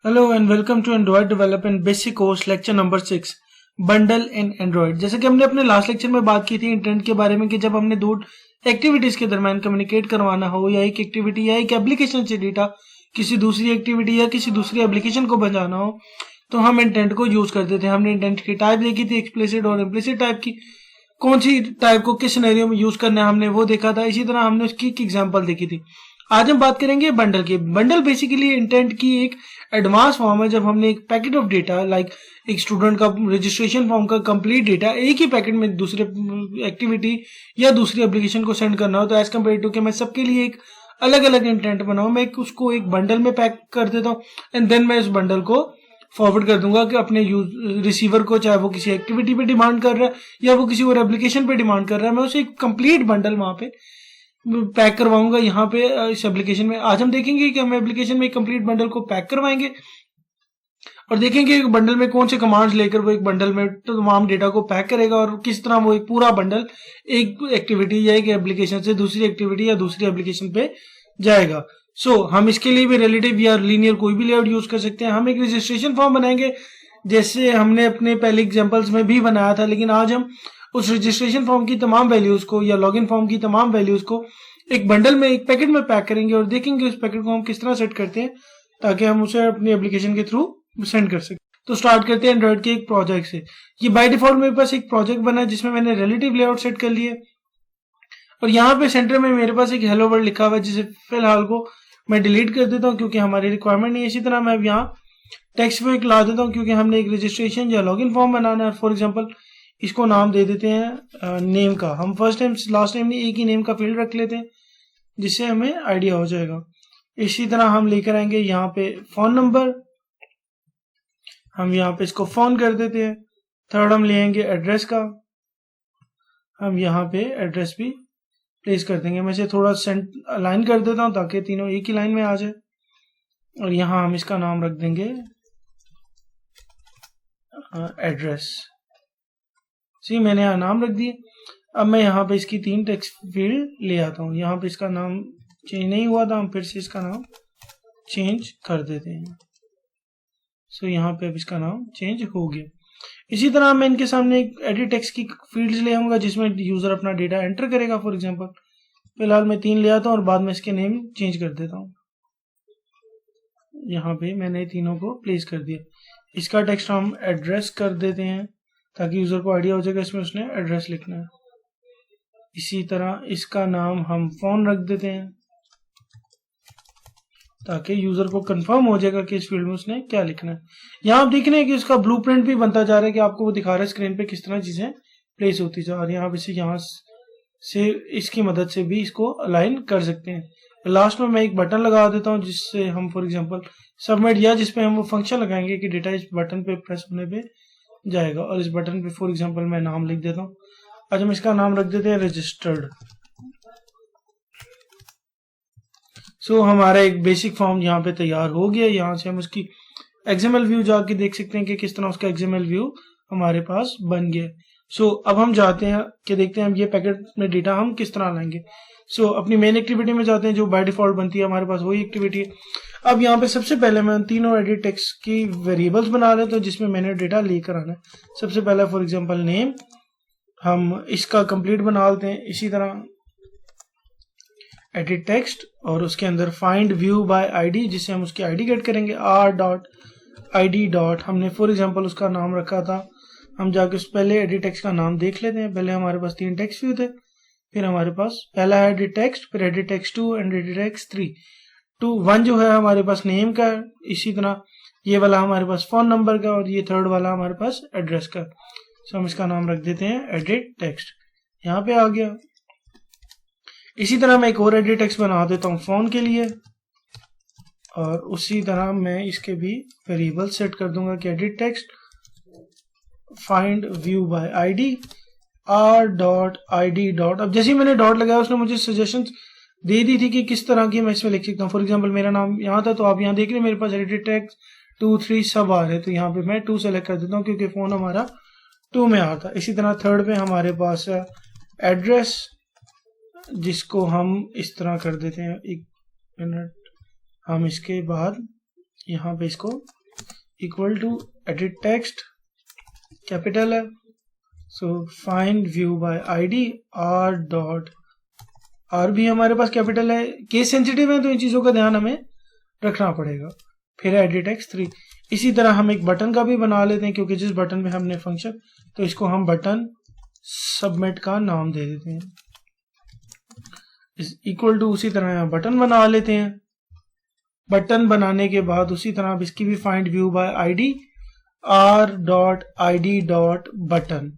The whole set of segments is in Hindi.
Hello and welcome to Android development basic course lecture number 6 bundle in Android. जैसे कि हमने अपने लास्ट लेक्चर में बात की थी इंटेंट के बारे में कि जब हमने दो एक्टिविटीज के दरमियान कम्युनिकेट करवाना हो या एक एक्टिविटी या एक एप्लीकेशन से डेटा किसी दूसरी एक्टिविटी या किसी दूसरी एप्लीकेशन को भेजाना हो तो हम इंटेंट को यूज करते थे। हमने इंटेंट की टाइप देखी थी, एक्सप्लिसिट और इम्प्लिसिट टाइप की, कौन सी टाइप को किस सिनेरियो में यूज करना है हमने वो देखा था। इसी तरह हमने उसकी एक एग्जांपल देखी थी। आज हम बात करेंगे बंडल की। बंडल बेसिकली इंटेंट की एक एडवांस फॉर्म है। जब हमने एक पैकेट ऑफ डेटा लाइक एक स्टूडेंट का रजिस्ट्रेशन फॉर्म का कंप्लीट डेटा एक ही पैकेट में दूसरे एक्टिविटी या दूसरी एप्लीकेशन को सेंड करना हो तो एज कम्पेयर टू कि मैं सबके लिए एक अलग अलग इंटेंट बनाऊं, मैं उसको एक बंडल में पैक कर देता हूँ एंड देन मैं इस बंडल को फॉरवर्ड कर दूंगा कि अपने रिसीवर को, चाहे वो किसी एक्टिविटी पे डिमांड कर रहा है या वो किसी और एप्लीकेशन पे डिमांड कर रहा है, मैं उसे एक कंप्लीट बंडल वहां पे पैक करवाऊंगा यहाँ पे इस एप्लीकेशन में। आज हम देखेंगे कि हम एप्लीकेशन में एक कंप्लीट बंडल को पैक करवाएंगे और देखेंगे एक बंडल में कौन से कमांड्स लेकर वो एक बंडल में तमाम डेटा को पैक करेगा और किस तरह वो एक पूरा बंडल एक एक्टिविटी या एक एप्लीकेशन से दूसरी एक्टिविटी या दूसरी एप्लीकेशन पे जाएगा। हम इसके लिए भी रिलेटिव या लीनियर कोई भी लेआउट यूज कर सकते हैं। हम एक रजिस्ट्रेशन फॉर्म बनाएंगे जैसे हमने अपने पहले एग्जांपल्स में भी बनाया था, लेकिन आज हम उस रजिस्ट्रेशन फॉर्म की तमाम वैल्यूज को या लॉगिन फॉर्म की तमाम वैल्यूज को एक बंडल में एक पैकेट में पैक करेंगे और देखेंगे उस पैकेट को हम किस तरह सेट करते हैं ताकि हम उसे अपनी एप्लीकेशन के थ्रू सेंड कर सकें। तो स्टार्ट करते हैं एंड्रॉइड के एक प्रोजेक्ट से। ये बाय डिफॉल्ट मेरे पास एक प्रोजेक्ट बना है जिसमें मैंने रिलेटिव लेआउट सेट कर लिए और यहाँ पे सेंटर में मेरे पास एक हेलो वर्ल्ड लिखा हुआ है जिसे फिलहाल को मैं डिलीट कर देता हूँ क्योंकि हमारी रिक्वायरमेंट नहीं है। इसी तरह मैं यहाँ टेक्स्ट पे एक ला देता हूँ क्योंकि हमने एक रजिस्ट्रेशन या लॉगिन फॉर्म बनाना है। फॉर एग्जांपल इसको नाम दे देते हैं नेम का। हम फर्स्ट टाइम लास्ट टाइम एक ही नेम का फील्ड रख लेते हैं जिससे हमें आइडिया हो जाएगा। इसी तरह हम लेकर आएंगे यहाँ पे फोन नंबर, हम यहाँ पे इसको फोन कर देते हैं। थर्ड हम ले आएंगे एड्रेस का, हम यहाँ पे एड्रेस भी प्लेस कर देंगे। मैं इसे थोड़ा अलाइन कर देता हूँ ताकि तीनों एक ही लाइन में आ जाए और यहाँ हम इसका नाम रख देंगे एड्रेस। सी मैंने यहाँ नाम रख दिए। अब मैं यहाँ पे इसकी 3 टेक्स्ट फील्ड ले आता हूँ। यहाँ पे इसका नाम चेंज नहीं हुआ था, हम फिर से इसका नाम चेंज कर देते हैं। यहाँ पे अब इसका नाम चेंज हो गया। इसी तरह मैं इनके सामने एक एडिट टेक्स्ट की फील्ड्स ले आऊंगा जिसमें यूजर अपना डेटा एंटर करेगा। फॉर एग्जांपल फिलहाल मैं 3 ले आता हूँ और बाद में इसके नेम चेंज कर देता हूँ। यहाँ पे मैंने तीनों को प्लेस कर दिया। इसका टेक्स्ट हम एड्रेस कर देते हैं ताकि यूजर को आइडिया हो जाएगा इसमें उसने एड्रेस लिखना है। इसी तरह इसका नाम हम फोन रख देते हैं ताकि यूजर को कंफर्म हो जाएगा कि इस फील्ड में उसने क्या लिखना है। यहाँ आप देख रहे हैं कि इसका ब्लूप्रिंट भी बनता जा रहा है कि आपको वो दिखा रहा है स्क्रीन पे किस तरह चीजें प्लेस होती जा रही है। आप इसे यहाँ से इसकी मदद से भी इसको अलाइन कर सकते हैं। लास्ट में मैं एक बटन लगा देता हूँ जिससे हम फॉर एग्जांपल सबमिट या जिसपे हम वो फंक्शन लगाएंगे कि डेटा इस बटन पे प्रेस होने पे जाएगा और इस बटन पे फॉर एग्जांपल मैं नाम लिख देता हूँ। आज हम इसका नाम रख देते हैं रजिस्टर्ड। हमारा एक बेसिक फॉर्म यहाँ पे तैयार हो गया। यहाँ से हम उसकी XML व्यू जाके देख सकते हैं कि किस तरह उसका XML व्यू हमारे पास बन गया। अब हम जाते हैं कि देखते हैं ये पैकेट में डेटा हम किस तरह लाएंगे। अपनी मेन एक्टिविटी में जाते हैं जो बाय डिफॉल्ट बनती है हमारे पास वही एक्टिविटी है। अब यहाँ पे सबसे पहले मैं तीनों एडिट टेक्स्ट की वेरिएबल्स बना रहे थे जिसमें मैंने डेटा लेकर आना है। सबसे पहले फॉर एग्जाम्पल नेम, हम इसका कंप्लीट बना लेते हैं। इसी तरह एडिट टेक्स्ट और उसके अंदर फाइंड व्यू बाय आईडी जिससे हम उसकी आईडी गेट करेंगे। r.id. हमने फॉर एग्जांपल उसका नाम रखा था। हम जाके उस पहले एडिट टेक्स्ट का नाम देख लेते हैं। पहले हमारे पास 3 टेक्स्ट व्यू थे, फिर हमारे पास पहला है एडिट टेक्स्ट, फिर edit text 2 and edit text 3। 1 जो है हमारे पास नेम का है। इसी तरह ये वाला हमारे पास फोन नंबर का और ये थर्ड वाला हमारे पास एड्रेस का। हम इसका नाम रख देते हैं एडिट टेक्स्ट। यहाँ पे आ गया। इसी तरह मैं एक और एडिट टेक्स्ट बना देता हूँ फोन के लिए और उसी तरह मैं इसके भी वेरिएबल सेट कर दूंगा कि edit text find view by ID r.id. अब जैसे ही मैंने डॉट लगाया उसने मुझे सजेशंस दे दी थी कि किस तरह की मैं इसमें लिख सकता हूँ। फॉर एग्जांपल मेरा नाम यहाँ था तो आप यहाँ देख रहे हैं मेरे पास एडिट टेक्स्ट 2, 3 सब आ रहे हैं। तो यहाँ पे मैं 2 सेलेक्ट कर देता हूँ क्योंकि फोन हमारा 2 में आ था। इसी तरह थर्ड पे हमारे पास है एड्रेस जिसको हम इस तरह कर देते हैं। 1 मिनट, हम इसके बाद यहाँ पे इसको equal to edit text capital है, so find view by ID R dot R भी हमारे पास कैपिटल है, केस सेंसिटिव है तो इन चीजों का ध्यान हमें रखना पड़ेगा। फिर एडिट x3। इसी तरह हम एक बटन का भी बना लेते हैं, क्योंकि जिस बटन में हमने फंक्शन, तो इसको हम बटन सबमिट का नाम दे देते हैं, इस इक्वल टू उसी तरह यहाँ बटन बना लेते हैं। बटन बनाने के बाद उसी तरह इसकी भी find view by ID R dot ID dot button,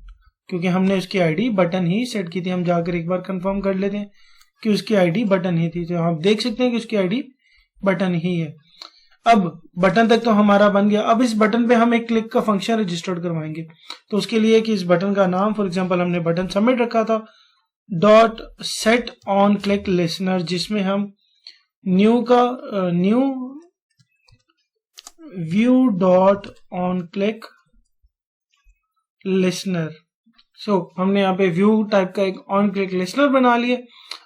क्योंकि हमने उसकी आईडी बटन ही सेट की थी। हम जाकर एक बार कंफर्म कर लेते हैं कि उसकी आईडी बटन ही थी, तो आप देख सकते हैं कि उसकी आईडी बटन ही है। अब बटन तक तो हमारा बन गया। अब इस बटन पे हम एक क्लिक का फंक्शन रजिस्टर्ड करवाएंगे, तो उसके लिए कि इस बटन का नाम, फॉर एग्जांपल हमने बटन सबमिट रखा था, dot set on click listener, जिसमें हम new view dot on click listener. So हमने यहाँ पे व्यू टाइप का एक ऑन क्लिक लिसनर बना लिया।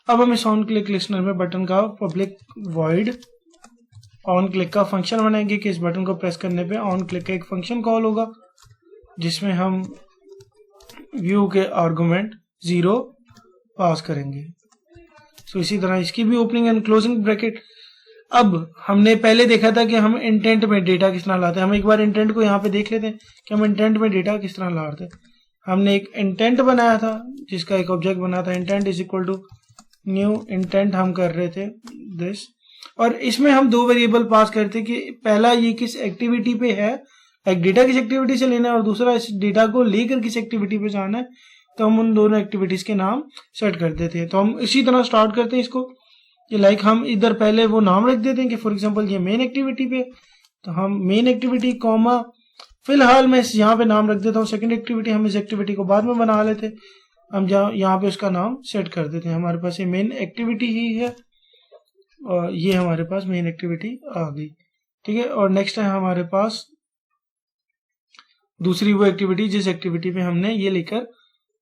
अब हम इस ऑन क्लिक लिसनर में बटन का पब्लिक वॉइड ऑन क्लिक का फंक्शन बनाएंगे कि इस बटन को प्रेस करने पे ऑन क्लिक का एक फंक्शन कॉल होगा, जिसमें हम व्यू के आर्गुमेंट 0 पास करेंगे। सो इसी तरह इसकी भी ओपनिंग एंड क्लोजिंग ब्रैकेट। अब हमने पहले देखा था कि हम इंटेंट में डेटा किस तरह लाते हैं। हम एक बार इंटेंट को यहाँ पे देख लेते हैं कि हम इंटेंट में डेटा किस तरह लाते हैं। हमने एक इंटेंट बनाया था जिसका एक ऑब्जेक्ट बना था, intent is equal to new intent हम कर रहे थे दिस, और इसमें हम 2 वेरिएबल पास करते कि पहला ये किस एक्टिविटी पे है, एक डेटा किस एक्टिविटी से लेना है, और दूसरा इस डेटा को लेकर किस एक्टिविटी पे जाना है। तो हम उन दोनों एक्टिविटीज के नाम सेट कर देते हैं। तो हम इसी तरह स्टार्ट करते हैं इसको, ये लाइक हम इधर पहले वो नाम रख देते हैं कि फॉर एग्जांपल ये मेन एक्टिविटी पे, तो हम मेन एक्टिविटी कॉमा, फिलहाल मैं यहाँ पे नाम रख देता हूँ सेकंड एक्टिविटी। हम इस एक्टिविटी को बाद में बना लेते, हम यहाँ पे उसका नाम सेट कर देते हैं। हमारे पास ये मेन एक्टिविटी ही है और ये हमारे पास मेन एक्टिविटी आ गई, ठीक है। और नेक्स्ट है हमारे पास दूसरी वो एक्टिविटी जिस एक्टिविटी पे हमने ये लेकर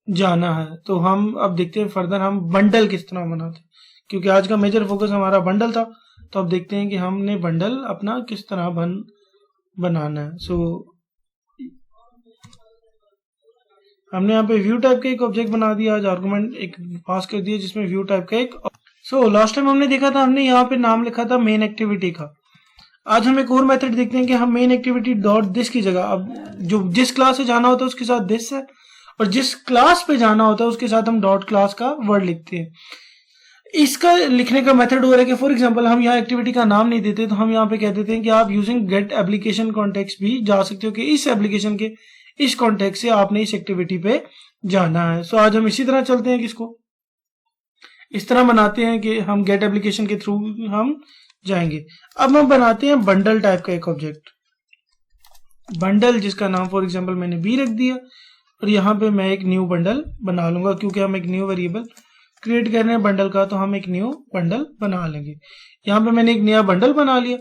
जाना है। तो हम अब देखते हैं फर्दर हम बंडल किस तरह बनाते हैं, क्योंकि आज का मेजर फोकस हमारा बंडल था। तो अब देखते हैं कि हमने बंडल अपना किस तरह बनाना है। सो हमने यहाँ पे व्यू टाइप का एक ऑब्जेक्ट बना दिया, आज आर्गुमेंट एक पास कर दिया जिसमें व्यू टाइप का एक। लास्ट टाइम हमने देखा था, हमने यहाँ पे नाम लिखा था मेन एक्टिविटी का। आज हम एक और मेथड देखते हैं कि हम मेन एक्टिविटी डॉट दिस की जगह, अब जो जिस क्लास से जाना होता है उसके साथ दिस है, और जिस क्लास पे जाना होता है उसके साथ हम डॉट क्लास का वर्ड लिखते हैं। इसका लिखने का मेथड हो रहा है कि फॉर एग्जांपल हम यहाँ एक्टिविटी का नाम नहीं देते, तो हम यहाँ पे कह देते हैं कि आप यूजिंग गेट एप्लीकेशन कॉन्टेक्स्ट भी जा सकते हो, कि इस एप्लीकेशन के इस कॉन्टेक्स्ट से आपने इस एक्टिविटी पे जाना है। सो आज हम इसी तरह चलते हैं कि इसको इस तरह बनाते हैं कि हम गेट एप्लीकेशन के थ्रू हम जाएंगे। अब हम बनाते हैं बंडल टाइप का एक ऑब्जेक्ट, बंडल जिसका नाम फॉर एग्जांपल मैंने बी रख दिया, और यहाँ पे मैं एक न्यू बंडल बना लूंगा, क्योंकि हम एक न्यू वेरिएबल क्रिएट कर रहे हैं बंडल का, तो हम एक न्यू बंडल बना लेंगे। यहाँ पे मैंने एक नया बंडल बना लिया।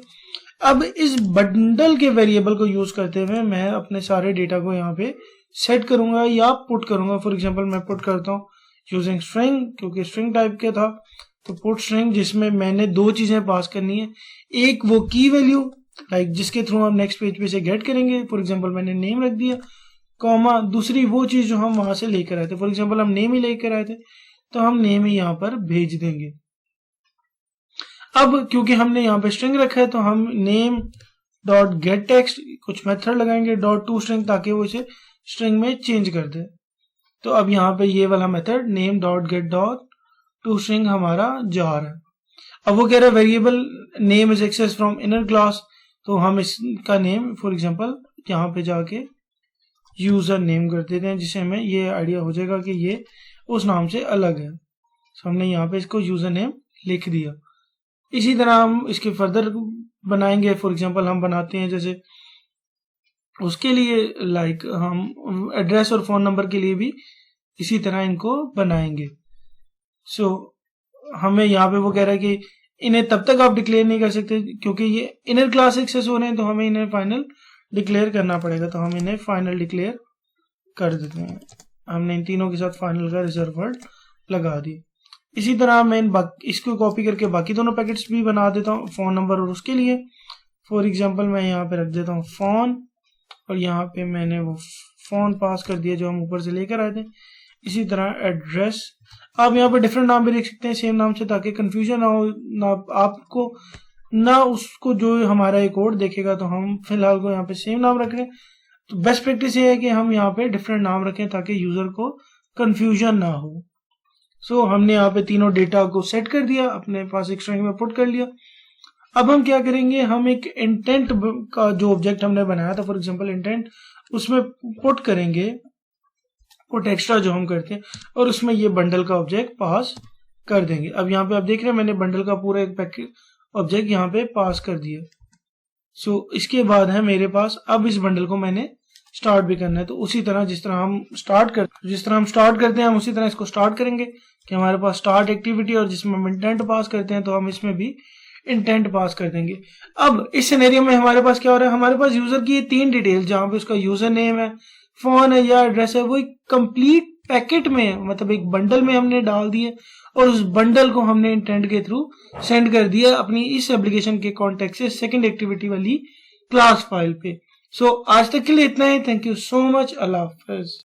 अब इस बंडल के वेरिएबल को यूज करते हुए मैं अपने सारे डेटा को यहाँ पे सेट करूंगा या पुट करूंगा। फॉर एग्जांपल मैं पुट करता हूँ यूजिंग स्ट्रिंग, क्योंकि स्ट्रिंग टाइप के था, तो पुट स्ट्रिंग, जिसमें मैंने 2 चीजें पास करनी है। एक वो की वैल्यू लाइक जिसके थ्रू हम नेक्स्ट पेज पे से गेट करेंगे, फॉर एग्जांपल मैंने नेम रख दिया, कॉमा दूसरी वो चीज जो हम वहां से लेकर आए थे, फॉर एग्जांपल हम नेम ही लेकर आए थे तो हम नेम ही यहाँ पर भेज देंगे। अब क्योंकि हमने यहाँ पे स्ट्रिंग रखा है तो हम नेम डॉट गेट टेक्स्ट कुछ मेथड लगाएंगे डॉट टू स्ट्रिंग, ताकि वो इसे स्ट्रिंग में चेंज कर दे। तो अब यहाँ पे ये वाला method name dot get dot to string हमारा जा रहा है। अब वो कह रहा है variable name is access from inner class, तो हम इसका नेम फॉर एग्जांपल यहाँ पे जाके यूजर नेम कर देते हैं, जिससे हमें ये आइडिया हो जाएगा कि ये उस नाम से अलग है। तो हमने यहाँ पे इसको यूजर नेम लिख दिया। इसी तरह हम इसके फर्दर बनाएंगे। फॉर एग्जांपल हम बनाते हैं जैसे उसके लिए लाइक हम एड्रेस और फोन नंबर के लिए भी इसी तरह इनको बनाएंगे। सो हमें यहाँ पे वो कह रहा है कि इन्हें तब तक आप डिक्लेयर नहीं कर सकते क्योंकि ये इनर क्लास एक्सेस हो रहे हैं, तो हमें इन्हें फाइनल डिक्लेयर करना पड़ेगा। तो हम इन्हें फाइनल डिक्लेयर कर देते हैं। हमने इन तीनों के साथ फाइनल का रिजर्व वर्ड लगा दिया। इसी तरह मैं इसको कॉपी करके बाकी दोनों पैकेट्स भी बना देता हूँ फोन नंबर और उसके लिए। फॉर एग्जांपल मैं यहाँ पे रख देता हूँ फोन, और यहाँ पे मैंने वो फोन पास कर दिया जो हम ऊपर से लेकर आए थे। इसी तरह एड्रेस, आप यहाँ पे डिफरेंट नाम भी लिख सकते हैं सेम नाम से, ताकि कंफ्यूजन ना हो, ना आपको ना उसको जो हमारा ये कोड देखेगा। तो हम फिलहाल को यहाँ पे सेम नाम रख रहे हैं। तो बेस्ट प्रैक्टिस ये है कि हम यहाँ पे डिफरेंट नाम रखें ताकि यूजर को कंफ्यूजन ना हो। सो हमने यहाँ पे तीनों डेटा को सेट कर दिया, अपने पास एक स्ट्रिंग में पुट कर लिया। अब हम क्या करेंगे, हम एक इंटेंट का जो ऑब्जेक्ट हमने बनाया था, फॉर एग्जांपल इंटेंट, उसमें पुट करेंगे पुट एक्स्ट्रा जो हम करते हैं, और उसमें ये बंडल का ऑब्जेक्ट पास कर देंगे। अब यहाँ पे आप देख रहे हैं मैंने बंडल का पूरा एक पैकेट ऑब्जेक्ट यहाँ पे पास कर दिया। सो इसके बाद है मेरे पास, अब इस बंडल को मैंने स्टार्ट भी करना है। तो उसी तरह जिस तरह हम स्टार्ट करते हैं हम उसी तरह इसको स्टार्ट करेंगे कि हमारे पास स्टार्ट एक्टिविटी, और जिसमें हम इंटेंट पास करते हैं तो हम इसमें भी इंटेंट पास कर देंगे। अब इस सिनेरियो में हमारे पास क्या हो रहा है, हमारे पास यूजर की ये तीन डिटेल, जहां पे उसका यूजर नेम है, फोन है या एड्रेस है, वो एक कंप्लीट पैकेट में, मतलब एक बंडल में हमने डाल दिए, और उस बंडल को हमने इंटेंट के थ्रू सेंड कर दिया अपनी इस एप्लीकेशन के कॉन्टेक्ट से सेकंड एक्टिविटी वाली क्लास फाइल पे। सो आज तक के लिए इतना ही। Thank you so much. अल्लाह हाफिज।